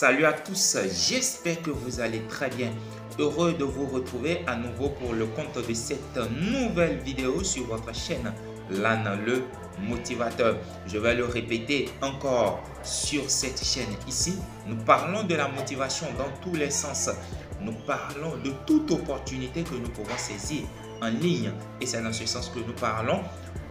Salut à tous, j'espère que vous allez très bien. Heureux de vous retrouver à nouveau pour le compte de cette nouvelle vidéo sur votre chaîne LAN le motivateur. Je vais le répéter encore sur cette chaîne ici. Nous parlons de la motivation dans tous les sens. Nous parlons de toute opportunité que nous pouvons saisir en ligne. Et c'est dans ce sens que nous parlons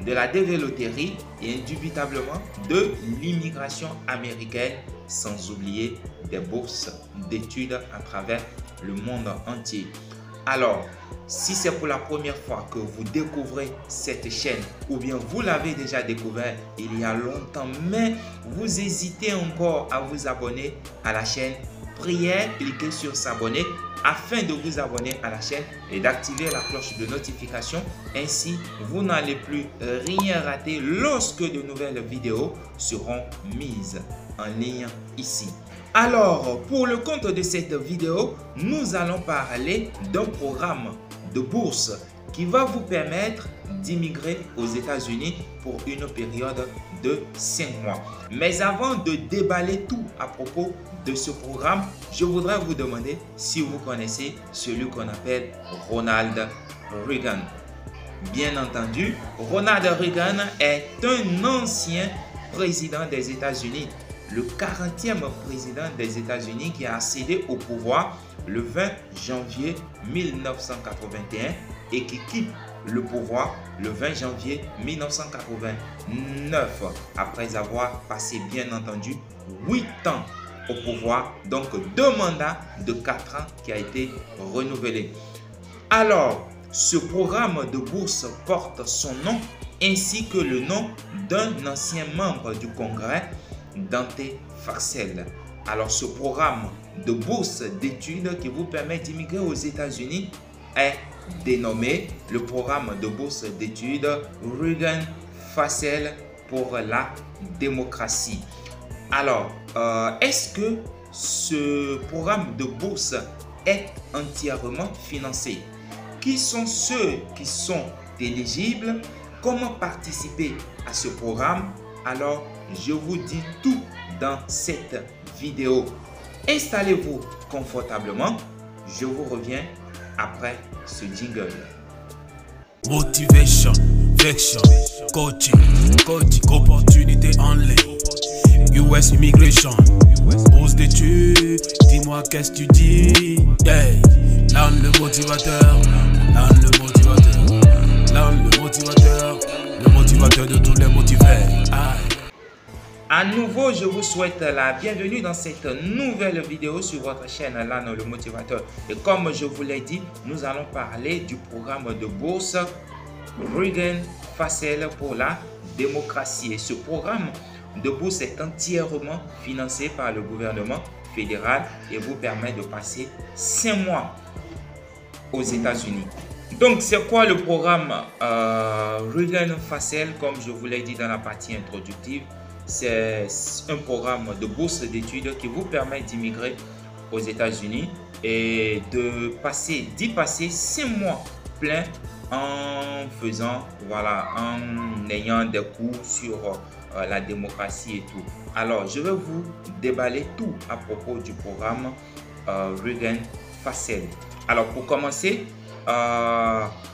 de la dévéloterie et indubitablement de l'immigration américaine, sans oublier des bourses d'études à travers le monde entier. Alors, si c'est pour la première fois que vous découvrez cette chaîne ou bien vous l'avez déjà découvert il y a longtemps, mais vous hésitez encore à vous abonner à la chaîne, priez, cliquez sur s'abonner afin de vous abonner à la chaîne et d'activer la cloche de notification. Ainsi, vous n'allez plus rien rater lorsque de nouvelles vidéos seront mises en ligne ici. Alors, pour le compte de cette vidéo, nous allons parler d'un programme de bourse qui va vous permettre d'immigrer aux États-Unis pour une période de 5 mois. Mais avant de déballer tout à propos de ce programme, je voudrais vous demander si vous connaissez celui qu'on appelle Ronald Reagan. Bien entendu, Ronald Reagan est un ancien président des États-Unis, le 40e président des États-Unis qui a accédé au pouvoir le 20 janvier 1981 et qui quitte le pouvoir le 20 janvier 1989 après avoir passé bien entendu 8 ans au pouvoir, donc 2 mandats de 4 ans qui a été renouvelé. Alors, ce programme de bourse porte son nom ainsi que le nom d'un ancien membre du Congrès, Dante Faxel. Alors, ce programme de bourse d'études qui vous permet d'immigrer aux États-Unis est dénommé le programme de bourse d'études Reagan-Faxel pour la démocratie. Alors, est-ce que ce programme de bourse est entièrement financé? Qui sont ceux qui sont éligibles? Comment participer à ce programme? Alors, je vous dis tout dans cette vidéo. Installez-vous confortablement. Je vous reviens après ce jingle. Motivation, vection, coaching, opportunité en ligne. US Immigration, bourse d'études, dis-moi qu'est-ce que tu dis. Yeah. LAN le motivateur, LAN le motivateur, LAN le motivateur de tous les motivés. À nouveau, je vous souhaite la bienvenue dans cette nouvelle vidéo sur votre chaîne LAN le motivateur. Et comme je vous l'ai dit, nous allons parler du programme de bourse Reagan-Faxel pour la démocratie. Et ce programme de bourse est entièrement financé par le gouvernement fédéral et vous permet de passer 5 mois aux États-Unis. Donc, c'est quoi le programme Reagan-Faxel? Comme je vous l'ai dit dans la partie introductive, c'est un programme de bourse d'études qui vous permet d'immigrer aux États-Unis et d'y passer 5 mois pleins en faisant, en ayant des cours sur la démocratie et tout. Alors, je vais vous déballer tout à propos du programme Reagan-Faxel. Alors, pour commencer,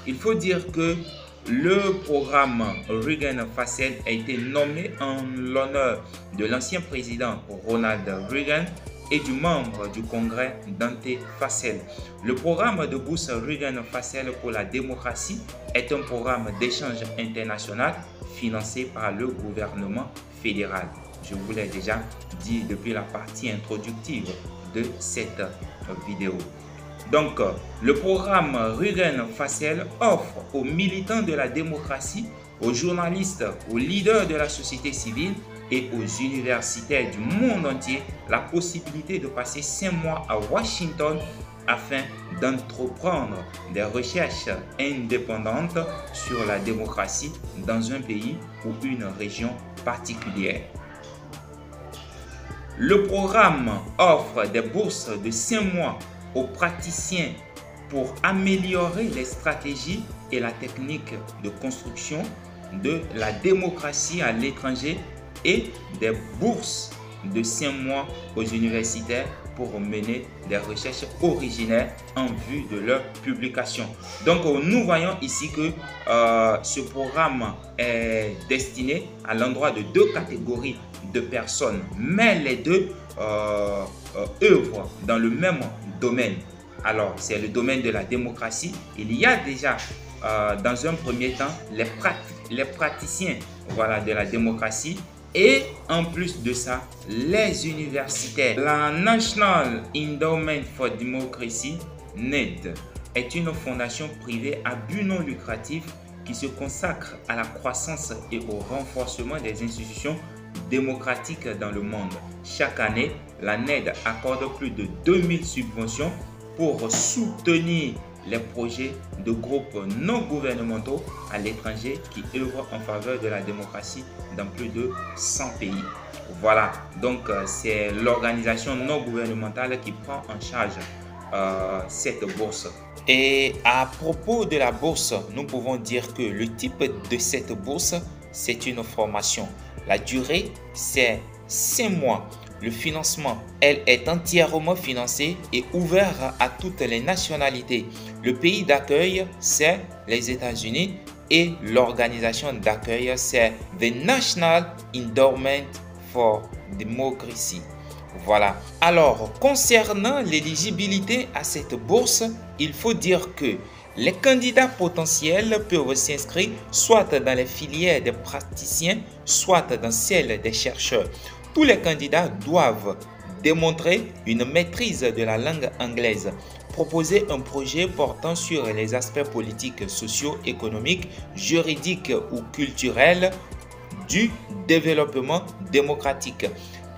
il faut dire que le programme Reagan-Faxel a été nommé en l'honneur de l'ancien président Ronald Reagan et du membre du Congrès Dante Faxel. Le programme de bourse Reagan-Faxel pour la démocratie est un programme d'échange international financé par le gouvernement fédéral. Je vous l'ai déjà dit depuis la partie introductive de cette vidéo. Donc, le programme Reagan-Faxel offre aux militants de la démocratie, aux journalistes, aux leaders de la société civile et aux universitaires du monde entier la possibilité de passer 5 mois à Washington afin d'entreprendre des recherches indépendantes sur la démocratie dans un pays ou une région particulière. Le programme offre des bourses de 5 mois aux praticiens pour améliorer les stratégies et la technique de construction de la démocratie à l'étranger et des bourses de 5 mois aux universitaires pour mener des recherches originales en vue de leur publication. Donc, nous voyons ici que ce programme est destiné à l'endroit de 2 catégories de personnes, mais les deux œuvrent dans le même domaine. Alors, c'est le domaine de la démocratie. Il y a déjà, dans un premier temps, les praticiens de la démocratie. Et en plus de ça, les universitaires. La National Endowment for Democracy, NED, est une fondation privée à but non lucratif qui se consacre à la croissance et au renforcement des institutions démocratiques dans le monde. Chaque année, la NED accorde plus de 2000 subventions pour soutenir les projets de groupes non gouvernementaux à l'étranger qui œuvrent en faveur de la démocratie dans plus de 100 pays. Voilà, donc c'est l'organisation non gouvernementale qui prend en charge cette bourse. Et à propos de la bourse, nous pouvons dire que le type de cette bourse, c'est une formation. La durée, c'est 5 mois. Le financement, elle est entièrement financée et ouverte à toutes les nationalités. Le pays d'accueil, c'est les États-Unis et l'organisation d'accueil, c'est The National Endowment for Democracy. Voilà. Alors, concernant l'éligibilité à cette bourse, il faut dire que les candidats potentiels peuvent s'inscrire soit dans les filières des praticiens, soit dans celles des chercheurs. Tous les candidats doivent démontrer une maîtrise de la langue anglaise, proposer un projet portant sur les aspects politiques, sociaux, économiques, juridiques ou culturels du développement démocratique,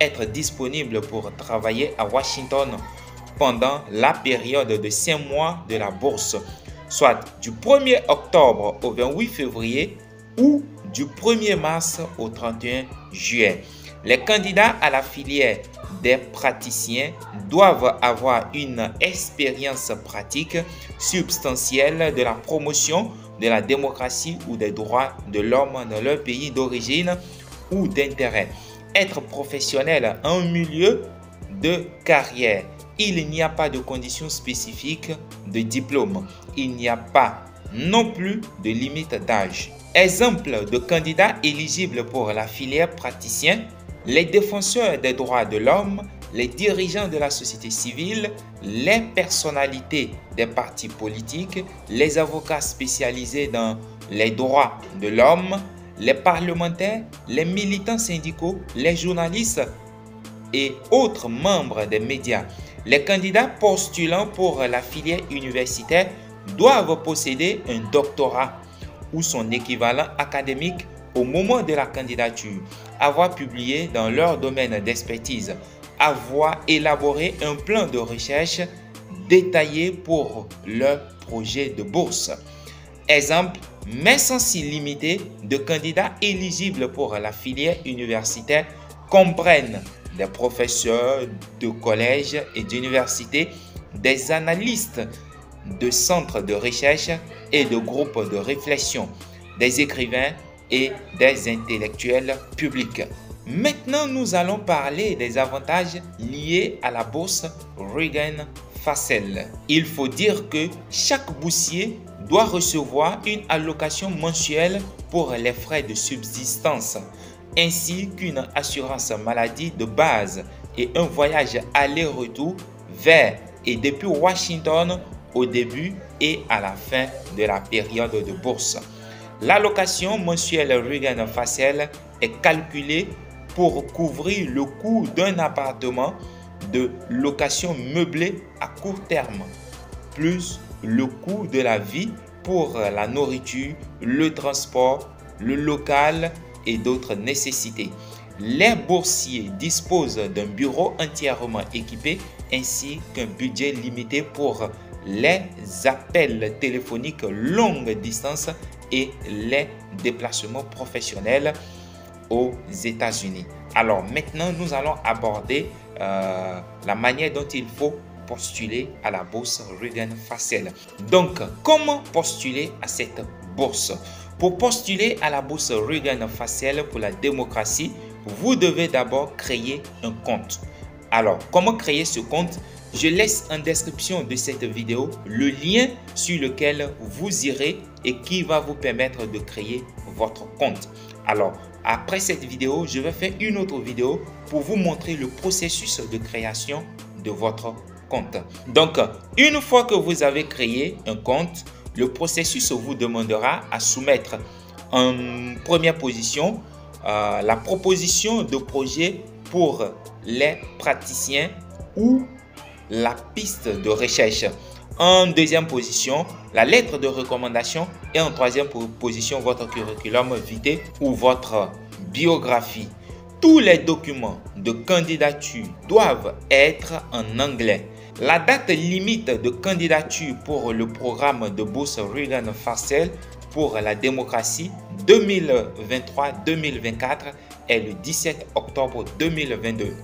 être disponible pour travailler à Washington pendant la période de 5 mois de la bourse, soit du 1er octobre au 28 février ou du 1er mars au 31 juillet. Les candidats à la filière des praticiens doivent avoir une expérience pratique substantielle de la promotion de la démocratie ou des droits de l'homme dans leur pays d'origine ou d'intérêt. Être professionnel en milieu de carrière. Il n'y a pas de conditions spécifiques de diplôme. Il n'y a pas non plus de limite d'âge. Exemple de candidats éligibles pour la filière praticien: les défenseurs des droits de l'homme, les dirigeants de la société civile, les personnalités des partis politiques, les avocats spécialisés dans les droits de l'homme, les parlementaires, les militants syndicaux, les journalistes et autres membres des médias. Les candidats postulant pour la filière universitaire doivent posséder un doctorat ou son équivalent académique au moment de la candidature, avoir publié dans leur domaine d'expertise, avoir élaboré un plan de recherche détaillé pour leur projet de bourse. Exemple, mais sans illimité de candidats éligibles pour la filière universitaire comprennent des professeurs de collèges et d'universités, des analystes de centres de recherche et de groupes de réflexion, des écrivains et des intellectuels publics. Maintenant, nous allons parler des avantages liés à la bourse Reagan-Fassel. Il faut dire que chaque boursier doit recevoir une allocation mensuelle pour les frais de subsistance, ainsi qu'une assurance maladie de base et un voyage aller-retour vers et depuis Washington au début et à la fin de la période de bourse. L'allocation mensuelle Reagan-Fassel est calculée pour couvrir le coût d'un appartement de location meublée à court terme, plus le coût de la vie pour la nourriture, le transport, le local et d'autres nécessités. Les boursiers disposent d'un bureau entièrement équipé ainsi qu'un budget limité pour les appels téléphoniques longue distance et les déplacements professionnels aux États-Unis. Alors maintenant, nous allons aborder la manière dont il faut postuler à la bourse Reagan-Fassel. Donc, comment postuler à cette bourse? Pour postuler à la bourse Reagan Facile pour la démocratie, vous devez d'abord créer un compte. Alors, comment créer ce compte? Je laisse en description de cette vidéo le lien sur lequel vous irez et qui va vous permettre de créer votre compte. Alors, après cette vidéo, je vais faire une autre vidéo pour vous montrer le processus de création de votre compte. Donc, une fois que vous avez créé un compte, le processus vous demandera à soumettre en première position la proposition de projet pour les praticiens ou la piste de recherche. En deuxième position, la lettre de recommandation et en troisième position, votre curriculum vitae ou votre biographie. Tous les documents de candidature doivent être en anglais. La date limite de candidature pour le programme de bourse Reagan Facile pour la démocratie 2023-2024 est le 17 octobre 2022.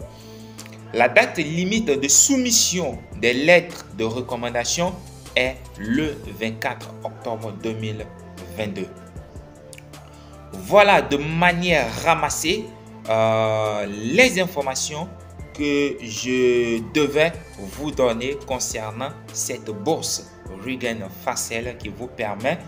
La date limite de soumission des lettres de recommandation est le 24 octobre 2022. Voilà de manière ramassée les informations que je devais vous donner concernant cette bourse Reagan Facile qui vous permet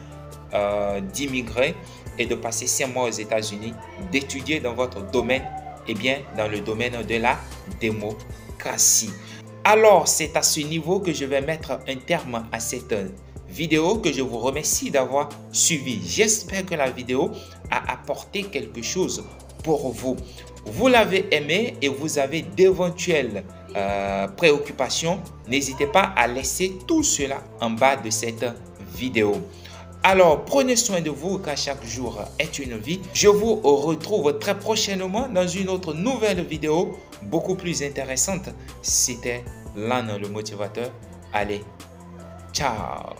d'immigrer et de passer 5 mois aux États-Unis, d'étudier dans votre domaine, et bien dans le domaine de la démocratie. Alors, c'est à ce niveau que je vais mettre un terme à cette vidéo que je vous remercie d'avoir suivi. J'espère que la vidéo a apporté quelque chose pour vous. Vous l'avez aimé et vous avez d'éventuelles préoccupations, n'hésitez pas à laisser tout cela en bas de cette vidéo. Alors, prenez soin de vous car chaque jour est une vie. Je vous retrouve très prochainement dans une autre nouvelle vidéo beaucoup plus intéressante. C'était Lan le motivateur. Allez, ciao!